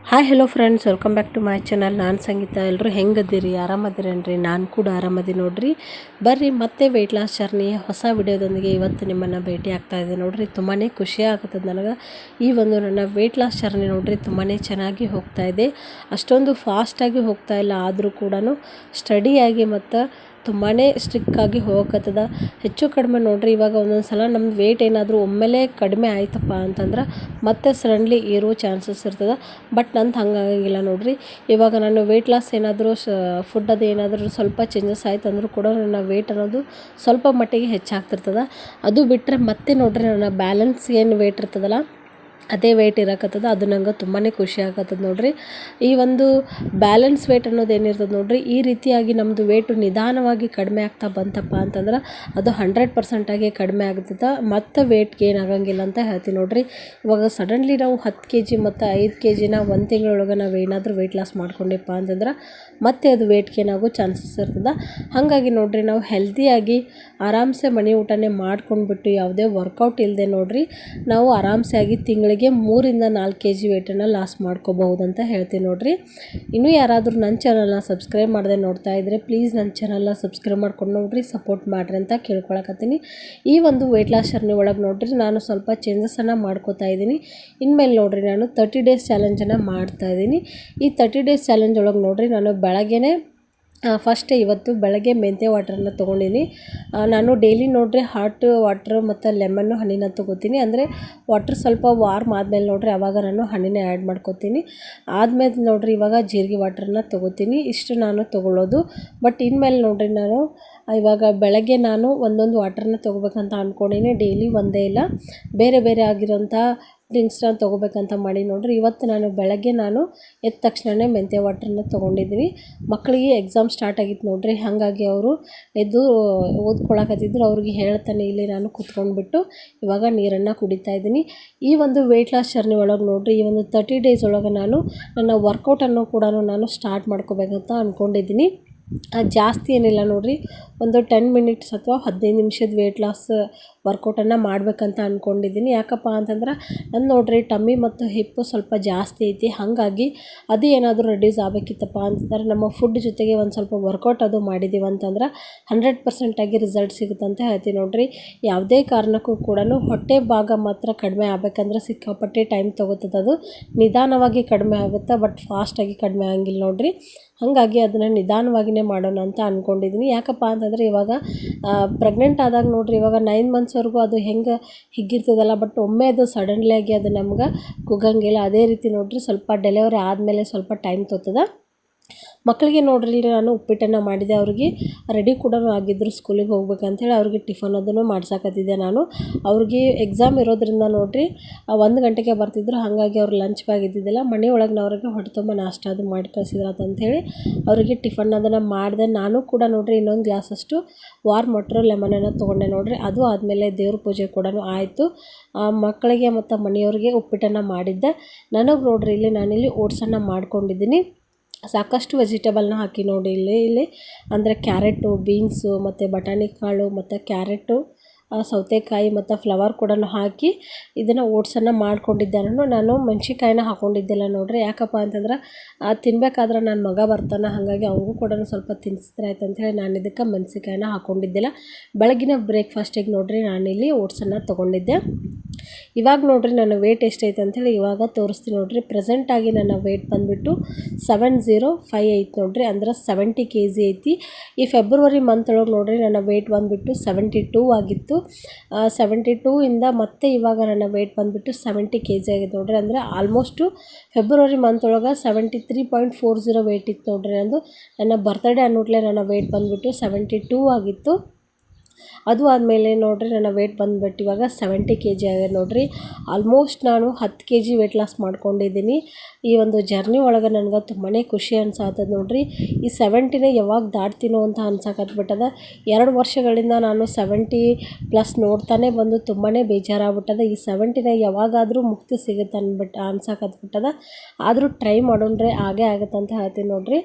Hi hello friends, welcome back to my channel. ನಾನು ಸಂಗೀತ. ಎಲ್ಲರೂ ಹೆಂಗದಿರಿ? ಆರಾಮದಿರೇನ್ರಿ? ನಾನು ಕೂಡ ಆರಾಮದಿ ನೋಡ್ರಿ. ಬರ್ರಿ ಮತ್ತೆ ವೆಯ್ಟ್ ಲಾಸ್ ಜರ್ನಿ ಹೊಸ ವಿಡಿಯೋದೊಂದಿಗೆ ಇವತ್ತು ನಿಮ್ಮನ್ನು ಭೇಟಿ ಆಗ್ತಾ ಇದೆ ನೋಡ್ರಿ. ತುಂಬಾ ಖುಷಿ ಆಗುತ್ತದೆ ನನಗೆ. ಈ ಒಂದು ನನ್ನ ವೆಯ್ಟ್ ಲಾಸ್ ಜರ್ನಿ ನೋಡ್ರಿ ತುಂಬಾ ಚೆನ್ನಾಗಿ ಹೋಗ್ತಾ ಇದೆ. ಅಷ್ಟೊಂದು ಫಾಸ್ಟಾಗಿ ಹೋಗ್ತಾ ಇಲ್ಲ, ಆದರೂ ಕೂಡ ಸ್ಟಡಿಯಾಗಿ ಮತ್ತು ತುಂಬಾ ಸ್ಟ್ರಿಕ್ಕಾಗಿ ಹೋಗಕತ್ತದ. ಹೆಚ್ಚು ಕಡಿಮೆ ನೋಡ್ರಿ. ಇವಾಗ ಒಂದೊಂದು ಸಲ ನಮ್ದು ವೆಯ್ಟ್ ಏನಾದರೂ ಒಮ್ಮೆಲೇ ಕಡಿಮೆ ಆಯ್ತಪ್ಪ ಅಂತಂದ್ರೆ ಮತ್ತೆ ಸಡನ್ಲಿ ಏರೋ ಚಾನ್ಸಸ್ ಇರ್ತದೆ. ಬಟ್ ನಂದು ಹಂಗಾಗಿಲ್ಲ ನೋಡ್ರಿ. ಇವಾಗ ನಾನು ವೆಯ್ಟ್ ಲಾಸ್ ಏನಾದರೂ ಫುಡ್ ಅದು ಏನಾದರೂ ಸ್ವಲ್ಪ ಚೇಂಜಸ್ ಆಯ್ತು ಅಂದರೂ ಕೂಡ ನನ್ನ ವೆಯ್ಟ್ ಅನ್ನೋದು ಸ್ವಲ್ಪ ಮಟ್ಟಿಗೆ ಹೆಚ್ಚಾಗ್ತಿರ್ತದೆ. ಅದು ಬಿಟ್ಟರೆ ಮತ್ತೆ ನೋಡ್ರಿ ನನ್ನ ಬ್ಯಾಲೆನ್ಸ್ ಏನು ವೆಯ್ಟ್ ಇರ್ತದಲ್ಲ ಅದೇ ವೆಯ್ಟ್ ಇರಕತ್ತದ. ಅದು ನಂಗೆ ತುಂಬಾ ಖುಷಿ ಆಗತ್ತದ ನೋಡ್ರಿ. ಈ ಒಂದು ಬ್ಯಾಲೆನ್ಸ್ ವೆಯ್ಟ್ ಅನ್ನೋದು ಏನಿರ್ತದೆ ನೋಡ್ರಿ, ಈ ರೀತಿಯಾಗಿ ನಮ್ಮದು ವೆಯ್ಟು ನಿಧಾನವಾಗಿ ಕಡಿಮೆ ಆಗ್ತಾ ಬಂತಪ್ಪ ಅಂತಂದ್ರೆ ಅದು 100% ಕಡಿಮೆ ಆಗ್ತದೆ. ಮತ್ತು ವೆಯ್ಟ್ ಗೇನ್ ಆಗಂಗಿಲ್ಲ ಅಂತ ಹೇಳ್ತೀನಿ ನೋಡ್ರಿ. ಇವಾಗ ಸಡನ್ಲಿ ನಾವು 10 kg ಮತ್ತು 5 kgನ 1 ತಿಂಗಳೊಳಗೆ ನಾವು ಏನಾದರೂ ವೆಯ್ಟ್ ಲಾಸ್ ಮಾಡ್ಕೊಂಡಪ್ಪ ಅಂತಂದ್ರೆ ಮತ್ತೆ ಅದು ವೆಯ್ಟ್ ಗೇನ್ ಆಗೋ ಚಾನ್ಸಸ್ ಇರ್ತದೆ. ಹಾಗಾಗಿ ನೋಡ್ರಿ ನಾವು ಹೆಲ್ದಿಯಾಗಿ ಆರಾಮ್ಸೆ ಮನೆ ಊಟನೇ ಮಾಡ್ಕೊಂಡ್ಬಿಟ್ಟು ಯಾವುದೇ ವರ್ಕೌಟ್ ಇಲ್ಲದೆ ನೋಡ್ರಿ ನಾವು ಆರಾಮ್ಸೆ ಆಗಿ ತಿಂಗಳಿಗೆ 3 ರಿಂದ 4 kg ವೆಯ್ಟನ್ನು ಲಾಸ್ ಮಾಡ್ಕೋಬಹುದು ಅಂತ ಹೇಳ್ತೀನಿ ನೋಡ್ರಿ. ಇನ್ನೂ ಯಾರಾದರೂ ನನ್ನ ಚಾನಲ್ನ ಸಬ್ಸ್ಕ್ರೈಬ್ ಮಾಡದೆ ನೋಡ್ತಾ ಇದ್ದರೆ ಪ್ಲೀಸ್ ನನ್ನ ಚಾನಲ್ನ ಸಬ್ಸ್ಕ್ರೈಬ್ ಮಾಡ್ಕೊಂಡು ನೋಡ್ರಿ, ಸಪೋರ್ಟ್ ಮಾಡಿರಿ ಅಂತ ಕೇಳ್ಕೊಳಕತ್ತೀನಿ. ಈ ಒಂದು ವೆಯ್ಟ್ ಲಾಸ್ ಜರ್ನಿ ಒಳಗೆ ನೋಡ್ರಿ ನಾನು ಸ್ವಲ್ಪ ಚೇಂಜಸನ್ನು ಮಾಡ್ಕೋತಾ ಇದ್ದೀನಿ. ಇನ್ಮೇಲೆ ನೋಡ್ರಿ ನಾನು 30 ಡೇಸ್ ಚಾಲೆಂಜನ್ನು ಮಾಡ್ತಾ ಇದ್ದೀನಿ. ಈ 30 ಡೇಸ್ ಚಾಲೆಂಜ್ ಒಳಗೆ ನೋಡ್ರಿ ನಾನು ಬೆಳಗ್ಗೆನೇ ಫಸ್ಟ್ ಇವತ್ತು ಬೆಳಗ್ಗೆ ಮೆಂತ್ಯ ವಾಟ್ರನ್ನು ತೊಗೊಂಡಿನಿ. ನಾನು ಡೈಲಿ ನೋಡ್ರಿ ಹಾಟ್ ವಾಟ್ರ್ ಮತ್ತು ಲೆಮನ್ನು ಹಣ್ಣಿನ ತೊಗೋತೀನಿ. ಅಂದರೆ ವಾಟ್ರ್ ಸ್ವಲ್ಪ ವಾರ್ಮ್ ಆದಮೇಲೆ ನೋಡ್ರಿ ಆವಾಗ ನಾನು ಹಣ್ಣಿನ ಆ್ಯಡ್ ಮಾಡ್ಕೋತೀನಿ. ಆದಮೇಲೆ ನೋಡ್ರಿ ಇವಾಗ ಜೀರಿಗೆ ವಾಟ್ರನ್ನ ತೊಗೋತೀನಿ. ಇಷ್ಟು ನಾನು ತೊಗೊಳ್ಳೋದು. ಬಟ್ ಇನ್ಮೇಲೆ ನೋಡ್ರಿ ನಾನು ಇವಾಗ ಬೆಳಗ್ಗೆ ನಾನು ಒಂದೊಂದು ವಾಟ್ರನ್ನ ತೊಗೋಬೇಕಂತ ಅಂದ್ಕೊಂಡೀನಿ. ಡೈಲಿ ಒಂದೇ ಇಲ್ಲ, ಬೇರೆ ಬೇರೆ ಆಗಿರೋಂಥ ಡ್ರಿಂಕ್ಸ್ನ ತೊಗೋಬೇಕಂತ ಮಾಡಿ ನೋಡ್ರಿ. ಇವತ್ತು ನಾನು ಬೆಳಗ್ಗೆ ನಾನು ಎದ್ದ ತಕ್ಷಣವೇ ಮೆಂತ್ಯ ವಾಟ್ರನ್ನ ತೊಗೊಂಡಿದ್ದೀನಿ. ಮಕ್ಕಳಿಗೆ ಎಕ್ಸಾಮ್ ಸ್ಟಾರ್ಟ್ ಆಗಿತ್ತು ನೋಡ್ರಿ. ಹಾಗಾಗಿ ಅವರು ಎದ್ದು ಓದ್ಕೊಳಕತ್ತಿದ್ರು. ಅವ್ರಿಗೆ ಹೇಳ್ತಾನೆ ಇಲ್ಲಿ ನಾನು ಕೂತ್ಕೊಂಡ್ಬಿಟ್ಟು ಇವಾಗ ನೀರನ್ನು ಕುಡಿತಾ ಇದ್ದೀನಿ. ಈ ಒಂದು ವೆಯ್ಟ್ ಲಾಸ್ ಜರ್ನಿ ಒಳಗೆ ನೋಡ್ರಿ ಈ ಒಂದು 30 ಡೇಸ್ ಒಳಗೆ ನಾನು ನನ್ನ ವರ್ಕೌಟನ್ನು ಕೂಡ ನಾನು ಸ್ಟಾರ್ಟ್ ಮಾಡ್ಕೋಬೇಕಂತ ಅಂದ್ಕೊಂಡಿದ್ದೀನಿ. ಜಾಸ್ತಿ ಏನಿಲ್ಲ ನೋಡ್ರಿ, ಒಂದು 10 ಮಿನಿಟ್ಸ್ ಅಥವಾ 15 ನಿಮಿಷದ ವೆಯ್ಟ್ ಲಾಸ್ ವರ್ಕೌಟನ್ನು ಮಾಡಬೇಕಂತ ಅಂದ್ಕೊಂಡಿದ್ದೀನಿ. ಯಾಕಪ್ಪ ಅಂತಂದ್ರೆ ನಾನು ನೋಡ್ರಿ ಟಮ್ಮಿ ಮತ್ತು ಹಿಪ್ಪು ಸ್ವಲ್ಪ ಜಾಸ್ತಿ ಐತಿ. ಹಾಗಾಗಿ ಅದು ಏನಾದರೂ ರೆಡ್ಯೂಸ್ ಆಗಬೇಕಿತ್ತಪ್ಪ ಅಂತಂದ್ರೆ ನಮ್ಮ ಫುಡ್ ಜೊತೆಗೆ ಒಂದು ಸ್ವಲ್ಪ ವರ್ಕೌಟ್ ಅದು ಮಾಡಿದ್ದೀವಿ ಅಂತಂದ್ರೆ 100% ರಿಸಲ್ಟ್ ಸಿಗುತ್ತೆ ಅಂತ ಹೇಳ್ತೀನಿ ನೋಡ್ರಿ. ಯಾವುದೇ ಕಾರಣಕ್ಕೂ ಕೂಡ ಹೊಟ್ಟೆ ಭಾಗ ಮಾತ್ರ ಕಡಿಮೆ ಆಗಬೇಕಂದ್ರೆ ಸಿಕ್ಕಾಪಟ್ಟೆ ಟೈಮ್ ತೊಗೋತದೆ. ಅದು ನಿಧಾನವಾಗಿ ಕಡಿಮೆ ಆಗುತ್ತೆ, ಬಟ್ ಫಾಸ್ಟಾಗಿ ಕಡಿಮೆ ಆಗಂಗಿಲ್ಲ ನೋಡ್ರಿ. ಹಾಗಾಗಿ ಅದನ್ನು ನಿಧಾನವಾಗಿಯೇ ಮಾಡೋಣ ಅಂತ ಅಂದ್ಕೊಂಡಿದ್ದೀನಿ. ಯಾಕಪ್ಪ ಅಂತಂದರೆ ಇವಾಗ ಪ್ರೆಗ್ನೆಂಟ್ ಆದಾಗ ನೋಡ್ರಿ ಇವಾಗ 9 ಮಂತ್ಸ್ವರೆಗೂ ಅದು ಹೆಂಗೆ ಹಿಗ್ಗಿರ್ತದಲ್ಲ, ಬಟ್ ಒಮ್ಮೆ ಅದು ಸಡನ್ಲಿಯಾಗಿ ಅದು ನಮ್ಗೆ ಕುಗ್ಗಂಗಿಲ್ಲ. ಅದೇ ರೀತಿ ನೋಡ್ರಿ ಸ್ವಲ್ಪ ಡೆಲಿವರಿ ಆದಮೇಲೆ ಸ್ವಲ್ಪ ಟೈಮ್ ತೊಗೊತದ. ಮಕ್ಕಳಿಗೆ ನೋಡ್ರಿ ಇಲ್ಲಿ ನಾನು ಉಪ್ಪಿಟ್ಟನ್ನು ಮಾಡಿದೆ. ಅವ್ರಿಗೆ ರೆಡಿ ಕೂಡ ಆಗಿದ್ದರು ಸ್ಕೂಲಿಗೆ ಹೋಗ್ಬೇಕಂತೇಳಿ. ಅವ್ರಿಗೆ ಟಿಫನ್ ಅದನ್ನು ಮಾಡ್ಸಕತ್ತಿದ್ದೆ ನಾನು. ಅವ್ರಿಗೆ ಎಕ್ಸಾಮ್ ಇರೋದ್ರಿಂದ ನೋಡ್ರಿ 1 ಗಂಟೆಗೆ ಬರ್ತಿದ್ರು. ಹಾಗಾಗಿ ಅವ್ರು ಲಂಚ್ ಬ್ಯಾಗ್ ಇದ್ದಿದ್ದಿಲ್ಲ. ಮನೆ ಒಳಗೆ ಅವ್ರಿಗೆ ಹೊಟ್ಟೆ ತುಂಬ ನಾಷ್ಟ ಅದು ಮಾಡಿ ಕಳಿಸಿದ್ರಂತೇಳಿ ಅವರಿಗೆ ಟಿಫನ್ ಅದನ್ನು ಮಾಡಿದೆ. ನಾನು ಕೂಡ ನೋಡ್ರಿ ಇನ್ನೊಂದು ಗ್ಲಾಸಷ್ಟು ವಾರ್ಮ್ ವಾಟ್ರು ಲೆಮನನ್ನು ತೊಗೊಂಡೆ ನೋಡ್ರಿ. ಅದು ಆದಮೇಲೆ ದೇವ್ರ ಪೂಜೆ ಕೂಡ ಆಯಿತು. ಮಕ್ಕಳಿಗೆ ಮತ್ತು ಮನೆಯವ್ರಿಗೆ ಉಪ್ಪಿಟ್ಟನ್ನು ಮಾಡಿದ್ದೆ. ನನಗೆ ನೋಡ್ರಿ ಇಲ್ಲಿ ನಾನಿಲ್ಲಿ ಓಟ್ಸನ್ನು ಮಾಡ್ಕೊಂಡಿದ್ದೀನಿ. ಸಾಕಷ್ಟು ವೆಜಿಟೇಬಲ್ನ ಹಾಕಿ ನೋಡಿ ಇಲ್ಲಿ ಅಂದರೆ ಕ್ಯಾರೆಟು, ಬೀನ್ಸು ಮತ್ತು ಬಟಾಣಿ ಕಾಳು ಮತ್ತು ಕ್ಯಾರೆಟು, ಸೌತೆಕಾಯಿ ಮತ್ತು ಫ್ಲವರ್ ಕೂಡ ಹಾಕಿ ಇದನ್ನು ಓಟ್ಸನ್ನು ಮಾಡ್ಕೊಂಡಿದ್ದೆ. ನಾನು ಮೆಣ್ಸಿನ್ಕಾಯಿನ ಹಾಕ್ಕೊಂಡಿದ್ದಿಲ್ಲ ನೋಡ್ರಿ. ಯಾಕಪ್ಪ ಅಂತಂದ್ರೆ ತಿನ್ಬೇಕಾದ್ರೆ ನನ್ನ ಮಗ ಬರ್ತಾನೆ, ಹಾಗಾಗಿ ಅವನಿಗೂ ಕೂಡ ಸ್ವಲ್ಪ ತಿನ್ನಿಸಿದ್ರೆ ಆಯ್ತು ಅಂಥೇಳಿ ನಾನು ಇದಕ್ಕೆ ಮೆಣಸಿನ್ಕಾಯಿನ ಹಾಕ್ಕೊಂಡಿದ್ದಿಲ್ಲ. ಬೆಳಗಿನ ಬ್ರೇಕ್ಫಾಸ್ಟಿಗೆ ನೋಡ್ರಿ ನಾನಿಲ್ಲಿ ಓಟ್ಸನ್ನು ತೊಗೊಂಡಿದ್ದೆ. ಇವಾಗ ನೋಡ್ರಿ ನನ್ನ ವೆಯ್ಟ್ ಎಷ್ಟೈತೆ ಅಂಥೇಳಿ ಇವಾಗ ತೋರಿಸ್ತೀನಿ ನೋಡ್ರಿ. ಪ್ರೆಸೆಂಟಾಗಿ ನನ್ನ ವೆಯ್ಟ್ ಬಂದುಬಿಟ್ಟು 705 ಐತಿ ನೋಡ್ರಿ, ಅಂದ್ರೆ 70 kg ಐತಿ. ಈ ಫೆಬ್ರವರಿ ಮಂತ್ ಒಳಗೆ ನೋಡ್ರಿ ನನ್ನ ವೆಯ್ಟ್ ಬಂದುಬಿಟ್ಟು 72 ಆಗಿತ್ತು. 72 ಇಂದ ಮತ್ತೆ ಇವಾಗ ನನ್ನ ವೆಯ್ಟ್ ಬಂದುಬಿಟ್ಟು 70 kg ಆಗಿದೆ ನೋಡ್ರಿ. ಅಂದರೆ ಆಲ್ಮೋಸ್ಟು ಫೆಬ್ರವರಿ ಮಂತ್ ಒಳಗೆ 73.40 ವೆಯ್ಟ್ ಇತ್ತು ನೋಡ್ರಿ. ನನ್ನ ಬರ್ತ್ಡೇ ಅನ್ನೋಟ್ಲೆ ನನ್ನ ವೆಯ್ಟ್ ಬಂದುಬಿಟ್ಟು 72 ಆಗಿತ್ತು. ಅದು ಆದಮೇಲೆ ನೋಡ್ರಿ ನನ್ನ ವೆಯ್ಟ್ ಬಂದುಬಿಟ್ಟು ಇವಾಗ 70 kg ಆಗಿದೆ ನೋಡ್ರಿ. ಆಲ್ಮೋಸ್ಟ್ ನಾನು 10 kg ವೆಯ್ಟ್ ಲಾಸ್ ಮಾಡ್ಕೊಂಡಿದ್ದೀನಿ. ಈ ಒಂದು ಜರ್ನಿ ಒಳಗೆ ನನಗೆ ತುಂಬಾ ಖುಷಿ ಅನ್ಸಾತದ ನೋಡ್ರಿ. ಈ 70ನೇ ಯಾವಾಗ ದಾಟ್ತೀನೋ ಅಂತ ಅನ್ಸಕತ್ಬಿಟ್ಟದ. 2 ವರ್ಷಗಳಿಂದ ನಾನು 70+ ನೋಡ್ತಾನೆ ಬಂದು ತುಂಬಾ ಬೇಜಾರಾಗ್ಬಿಟ್ಟದ. ಈ 70ನೇ ಯಾವಾಗಾದರೂ ಮುಕ್ತಿ ಸಿಗುತ್ತೆ ಅನ್ಸಕತ್ಬಿಟ್ಟದ. ಆದರೂ ಟ್ರೈ ಮಾಡೋಣ್ರೆ ಆಗೇ ಆಗುತ್ತೆ ಅಂತ ಹೇಳ್ತೀನಿ ನೋಡ್ರಿ.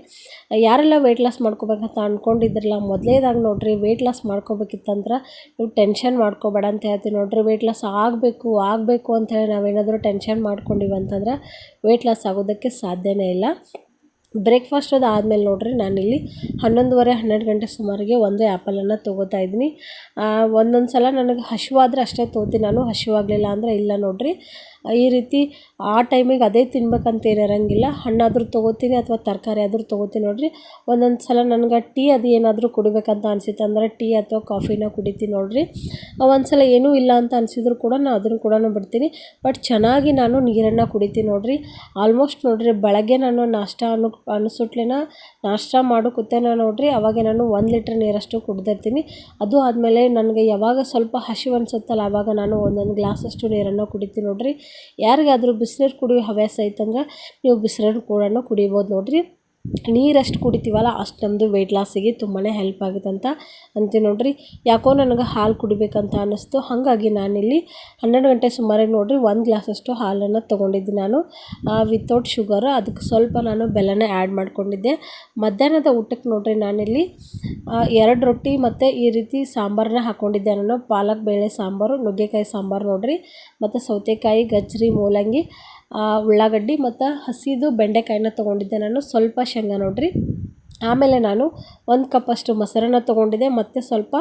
ಯಾರೆಲ್ಲ ವೆಯ್ಟ್ ಲಾಸ್ ಮಾಡ್ಕೋಬೇಕಂತ ಅಂದ್ಕೊಂಡಿದ್ರಲ್ಲ, ಮೊದಲೇದಾಗಿ ನೋಡ್ರಿ ವೆಯ್ಟ್ ಲಾಸ್ ಮಾಡ್ಕೋಬೇಕಿತ್ತು ಇತ್ತಂದ್ರೆ ನೀವು ಟೆನ್ಷನ್ ಮಾಡ್ಕೋಬೇಡ ಅಂತ ಹೇಳ್ತೀನಿ ನೋಡಿರಿ. ವೆಯ್ಟ್ ಲಾಸ್ ಆಗಬೇಕು ಅಂಥೇಳಿ ನಾವೇನಾದರೂ ಟೆನ್ಷನ್ ಮಾಡ್ಕೊಂಡಿವಿ ಅಂತಂದ್ರೆ ವೆಯ್ಟ್ ಲಾಸ್ ಆಗೋದಕ್ಕೆ ಸಾಧ್ಯನೇ ಇಲ್ಲ. ಬ್ರೇಕ್ಫಾಸ್ಟ್ ಆದಮೇಲೆ ನೋಡಿರಿ ನಾನಿಲ್ಲಿ 11:30 12 ಗಂಟೆ ಸುಮಾರಿಗೆ ಒಂದು ಆ್ಯಪಲನ್ನು ತೊಗೋತಾ ಇದ್ದೀನಿ. ಒಂದೊಂದು ಸಲ ನನಗೆ ಹಸಿವಾದರೆ ಅಷ್ಟೇ ತೊಗೋತೀನಿ ನಾನು, ಹಸಿವಾಗಲಿಲ್ಲ ಅಂದರೆ ಇಲ್ಲ ನೋಡಿರಿ. ಈ ರೀತಿ ಆ ಟೈಮಿಗೆ ಅದೇ ತಿನ್ಬೇಕಂತ ಏನಿರೋಂಗಿಲ್ಲ, ಹಣ್ಣಾದರೂ ತೊಗೋತೀನಿ ಅಥವಾ ತರಕಾರಿ ಆದರೂ ತೊಗೋತೀನಿ ನೋಡಿರಿ. ಒಂದೊಂದು ಸಲ ನನಗೆ ಟೀ ಅದು ಏನಾದರೂ ಕುಡಿಬೇಕಂತ ಅನಿಸುತ್ತೆ ಅಂದರೆ ಟೀ ಅಥವಾ ಕಾಫಿನ ಕುಡಿತೀನಿ ನೋಡಿರಿ. ಒಂದು ಸಲ ಏನೂ ಇಲ್ಲ ಅಂತ ಅನಿಸಿದ್ರು ಕೂಡ ನಾನು ಅದನ್ನು ಕೂಡ ಬಿಡ್ತೀನಿ. ಬಟ್ ಚೆನ್ನಾಗಿ ನಾನು ನೀರನ್ನು ಕುಡಿತೀನಿ ನೋಡಿರಿ. ಆಲ್ಮೋಸ್ಟ್ ನೋಡಿರಿ ಬೆಳಗ್ಗೆ ನಾನು ಅನಿಸುಟ್ಲೇನ ನಾಷ್ಟ ಮಾಡೋ ಕೂತೇನ ನೋಡಿರಿ, ಅವಾಗ ನಾನು 1 ಲೀಟ್ರ್ ನೀರಷ್ಟು ಕುಡ್ದಿರ್ತೀನಿ. ಅದು ಆದಮೇಲೆ ನನಗೆ ಯಾವಾಗ ಸ್ವಲ್ಪ ಹಸಿವು ಅನಿಸುತ್ತಲ್ಲ ಆವಾಗ ನಾನು ಒಂದೊಂದು ಗ್ಲಾಸಷ್ಟು ನೀರನ್ನು ಕುಡಿತೀನಿ ನೋಡಿರಿ. ಯಾರಿಗಾದರೂ ಬಿಸಿನೀರು ಕುಡಿಯೋ ಹವ್ಯಾಸ ಐತಂದ್ರೆ ನೀವು ಬಿಸಿನೀರು ಕೂಡ ಕುಡಿಬೋದು ನೋಡಿರಿ. ನೀರಷ್ಟು ಕುಡಿತೀವಲ್ಲ ಅಷ್ಟು ನಮ್ಮದು ವೆಯ್ಟ್ ಲಾಸಿಗೆ ತುಂಬಾ ಹೆಲ್ಪ್ ಆಗುತ್ತೆ ಅಂತ ಅಂತೀನಿ ನೋಡಿರಿ. ಯಾಕೋ ನನಗೆ ಹಾಲು ಕುಡಿಬೇಕಂತ ಅನ್ನಿಸ್ತು, ಹಾಗಾಗಿ ನಾನಿಲ್ಲಿ 12 ಗಂಟೆ ಸುಮಾರಿಗೆ ನೋಡಿರಿ 1 ಗ್ಲಾಸಷ್ಟು ಹಾಲನ್ನು ತೊಗೊಂಡಿದ್ದೆ ನಾನು ವಿತೌಟ್ ಶುಗರ್. ಅದಕ್ಕೆ ಸ್ವಲ್ಪ ನಾನು ಬೆಲ್ಲನ ಆ್ಯಡ್ ಮಾಡ್ಕೊಂಡಿದ್ದೆ. ಮಧ್ಯಾಹ್ನದ ಊಟಕ್ಕೆ ನೋಡಿರಿ ನಾನಿಲ್ಲಿ 2 ರೊಟ್ಟಿ ಮತ್ತು ಈ ರೀತಿ ಸಾಂಬಾರನ್ನ ಹಾಕ್ಕೊಂಡಿದ್ದೆ ನಾನು. ಪಾಲಕ್ ಬೇಳೆ ಸಾಂಬಾರು, ನುಗ್ಗೆಕಾಯಿ ಸಾಂಬಾರು ನೋಡಿರಿ, ಮತ್ತು ಸೌತೆಕಾಯಿ, ಗಜ್ಜರಿ, ಮೂಲಂಗಿ, ಉಳ್ಳಾಗಡ್ಡಿ ಮತ್ತು ಹಸಿದು ಬೆಂಡೆಕಾಯಿನ ತೊಗೊಂಡಿದ್ದೆ ನಾನು. ಸ್ವಲ್ಪ ಶೇಂಗಾ ನೋಡಿರಿ. ಆಮೇಲೆ ನಾನು 1 ಕಪ್ಪಷ್ಟು ಮೊಸರನ್ನ ತೊಗೊಂಡಿದ್ದೆ ಮತ್ತು ಸ್ವಲ್ಪ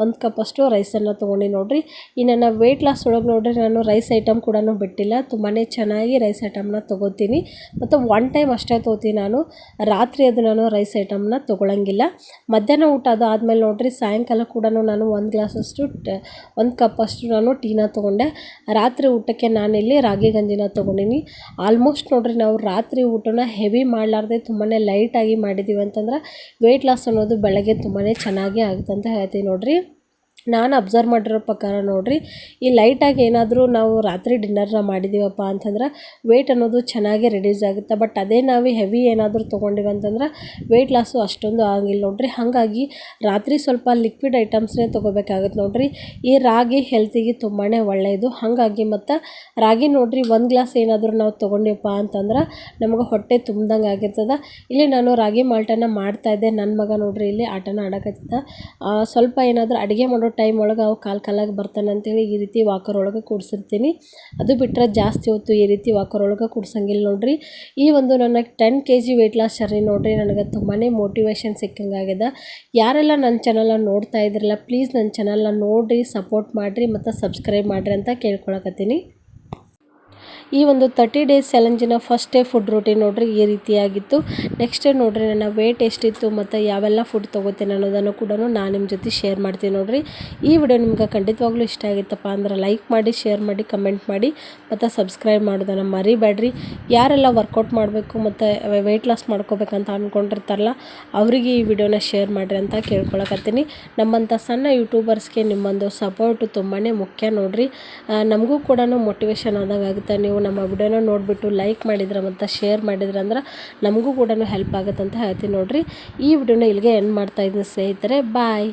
1 ಕಪ್ಪಷ್ಟು ರೈಸನ್ನು ತೊಗೊಂಡು ನೋಡಿರಿ. ಈ ನನ್ನ ವೆಯ್ಟ್ ಲಾಸ್ ಒಳಗೆ ನೋಡಿರಿ ನಾನು ರೈಸ್ ಐಟಮ್ ಕೂಡ ಬಿಟ್ಟಿಲ್ಲ, ತುಂಬಾ ಚೆನ್ನಾಗಿ ರೈಸ್ ಐಟಮ್ನ ತೊಗೋತೀನಿ. ಮತ್ತು 1 ಟೈಮ್ ಅಷ್ಟೇ ತೊಗೋತೀನಿ ನಾನು, ರಾತ್ರಿ ಅದು ನಾನು ರೈಸ್ ಐಟಮ್ನ ತೊಗೊಳಂಗಿಲ್ಲ. ಮಧ್ಯಾಹ್ನ ಊಟ ಅದು ಆದಮೇಲೆ ನೋಡಿರಿ ಸಾಯಂಕಾಲ ಕೂಡ ನಾನು 1 ಗ್ಲಾಸಷ್ಟು 1 ಕಪ್ಪಷ್ಟು ನಾನು ಟೀನ ತೊಗೊಂಡೆ. ರಾತ್ರಿ ಊಟಕ್ಕೆ ನಾನಿಲ್ಲಿ ರಾಗಿ ಗಂಜಿನ ತೊಗೊಂಡಿನಿ. ಆಲ್ಮೋಸ್ಟ್ ನೋಡಿರಿ ನಾವು ರಾತ್ರಿ ಊಟನ ಹೆವಿ ಮಾಡಲಾರ್ದೆ ತುಂಬಾ ಲೈಟಾಗಿ ಮಾಡಿದ್ದೀವಿ ಅಂತಂದ್ರೆ ವೆಯ್ಟ್ ಲಾಸ್ ಅನ್ನೋದು ಬೆಳಗ್ಗೆ ತುಂಬಾ ಚೆನ್ನಾಗಿ ಆಗುತ್ತೆ ಅಂತ ಹೇಳ್ತೀನಿ ನೋಡಿರಿ. ನಾನು ಅಬ್ಸರ್ವ್ ಮಾಡಿರೋ ಪ್ರಕಾರ ನೋಡಿರಿ, ಈ ಲೈಟಾಗಿ ಏನಾದರೂ ನಾವು ರಾತ್ರಿ ಡಿನ್ನರ್ನ ಮಾಡಿದ್ದೀವಪ್ಪ ಅಂತಂದ್ರೆ ವೆಯ್ಟ್ ಅನ್ನೋದು ಚೆನ್ನಾಗಿ ರಿಡ್ಯೂಸ್ ಆಗುತ್ತೆ. ಬಟ್ ಅದೇ ನಾವು ಹೆವಿ ಏನಾದರೂ ತೊಗೊಂಡಿವಿ ಅಂತಂದ್ರೆ ವೆಯ್ಟ್ ಲಾಸು ಅಷ್ಟೊಂದು ಆಗಿಲ್ಲ ನೋಡಿರಿ. ಹಾಗಾಗಿ ರಾತ್ರಿ ಸ್ವಲ್ಪ ಲಿಕ್ವಿಡ್ ಐಟಮ್ಸ್ನೇ ತೊಗೋಬೇಕಾಗುತ್ತೆ ನೋಡಿರಿ. ಈ ರಾಗಿ ಹೆಲ್ತಿಗೆ ತುಂಬಾ ಒಳ್ಳೆಯದು. ಹಾಗಾಗಿ ಮತ್ತು ರಾಗಿ ನೋಡಿರಿ 1 ಗ್ಲಾಸ್ ಏನಾದರೂ ನಾವು ತೊಗೊಂಡಿವಪ್ಪ ಅಂತಂದ್ರೆ ನಮಗೆ ಹೊಟ್ಟೆ ತುಂಬ್ದಂಗೆ ಆಗಿರ್ತದೆ. ಇಲ್ಲಿ ನಾನು ರಾಗಿ ಮಾಲ್ಟನ್ನು ಮಾಡ್ತಾಯಿದ್ದೆ. ನನ್ನ ಮಗ ನೋಡಿರಿ ಇಲ್ಲಿ ಆಟನ ಆಡಕತ್ತಿದ್ದ. ಸ್ವಲ್ಪ ಏನಾದರೂ ಅಡುಗೆ ಮಾಡೋ ಟೈಮ್ ಒಳಗೆ ಅವು ಕಾಲಾಗಿ ಬರ್ತಾನೆ ಅಂತೇಳಿ ಈ ರೀತಿ ವಾಕರ್ ಒಳಗೆ ಕೂಡಿಸಿರ್ತೀನಿ. ಅದು ಬಿಟ್ಟರೆ ಜಾಸ್ತಿ ಹೊತ್ತು ಈ ರೀತಿ ವಾಕರ್ ಒಳಗೆ ಕೂಡ್ಸಂಗಿಲ್ಲ ನೋಡಿರಿ. ಈ ಒಂದು ನನ್ನ 10 kg ವೆಯ್ಟ್ ಲಾಸ್ ಜರ್ನಿ ನೋಡಿರಿ ನನಗೆ ತುಂಬಾ ಮೋಟಿವೇಶನ್ ಸಿಕ್ಕಂಗಾಗಿದೆ. ಯಾರೆಲ್ಲ ನನ್ನ ಚಾನಲ್ನ ನೋಡ್ತಾ ಇದ್ರಲ್ಲ ಪ್ಲೀಸ್ ನನ್ನ ಚಾನಲ್ನ ನೋಡಿರಿ, ಸಪೋರ್ಟ್ ಮಾಡಿರಿ ಮತ್ತು ಸಬ್ಸ್ಕ್ರೈಬ್ ಮಾಡಿರಿ ಅಂತ ಕೇಳ್ಕೊಳಕತ್ತೀನಿ. ಈ ಒಂದು 30 ಡೇಸ್ ಚಾಲೆಂಜಿನ ಫಸ್ಟ್ ಡೇ ಫುಡ್ ರೂಟೀನ್ ನೋಡಿರಿ ಈ ರೀತಿಯಾಗಿತ್ತು. ನೆಕ್ಸ್ಟ್ ಡೇ ನೋಡಿರಿ ನನ್ನ ವೆಯ್ಟ್ ಎಷ್ಟಿತ್ತು ಮತ್ತು ಯಾವೆಲ್ಲ ಫುಡ್ ತೊಗೋತೀನಿ ಅನ್ನೋದನ್ನು ಕೂಡ ನಾನು ನಿಮ್ಮ ಜೊತೆ ಶೇರ್ ಮಾಡ್ತೀನಿ ನೋಡಿರಿ. ಈ ವಿಡಿಯೋ ನಿಮ್ಗೆ ಖಂಡಿತವಾಗ್ಲೂ ಇಷ್ಟ ಆಗಿತ್ತಪ್ಪ ಅಂದ್ರೆ ಲೈಕ್ ಮಾಡಿ, ಶೇರ್ ಮಾಡಿ, ಕಮೆಂಟ್ ಮಾಡಿ ಮತ್ತು ಸಬ್ಸ್ಕ್ರೈಬ್ ಮಾಡೋದನ್ನು ಮರಿಬೇಡ್ರಿ. ಯಾರೆಲ್ಲ ವರ್ಕೌಟ್ ಮಾಡಬೇಕು ಮತ್ತು ವೆಯ್ಟ್ ಲಾಸ್ ಮಾಡ್ಕೋಬೇಕಂತ ಅಂದ್ಕೊಂಡಿರ್ತಾರಲ್ಲ ಅವರಿಗೆ ಈ ವಿಡಿಯೋನ ಶೇರ್ ಮಾಡಿರಿ ಅಂತ ಕೇಳ್ಕೊಳಕತ್ತೀನಿ. ನಮ್ಮಂಥ ಸಣ್ಣ ಯೂಟ್ಯೂಬರ್ಸ್ಗೆ ನಿಮ್ಮೊಂದು ಸಪೋರ್ಟು ತುಂಬಾ ಮುಖ್ಯ ನೋಡಿರಿ. ನಮಗೂ ಕೂಡ ಮೋಟಿವೇಶನ್ ಆದಂಗೆ ಆಗುತ್ತೆ. ನೀವು ನಮ್ಮ ವಿಡಿಯೋನ ನೋಡಿಬಿಟ್ಟು ಲೈಕ್ ಮಾಡಿದ್ರೆ ಮತ್ತು ಶೇರ್ ಮಾಡಿದ್ರೆ ಅಂದ್ರೆ ನಮಗೂ ಕೂಡ ಹೆಲ್ಪ್ ಆಗುತ್ತೆ ಅಂತ ಹೇಳ್ತೀನಿ ನೋಡಿರಿ. ಈ ವಿಡಿಯೋನ ಇಲ್ಲಿಗೆ ಎಂಡ್ ಮಾಡ್ತಾ ಇದ್ದೀನಿ ಸ್ನೇಹಿತರೆ. ಬಾಯ್.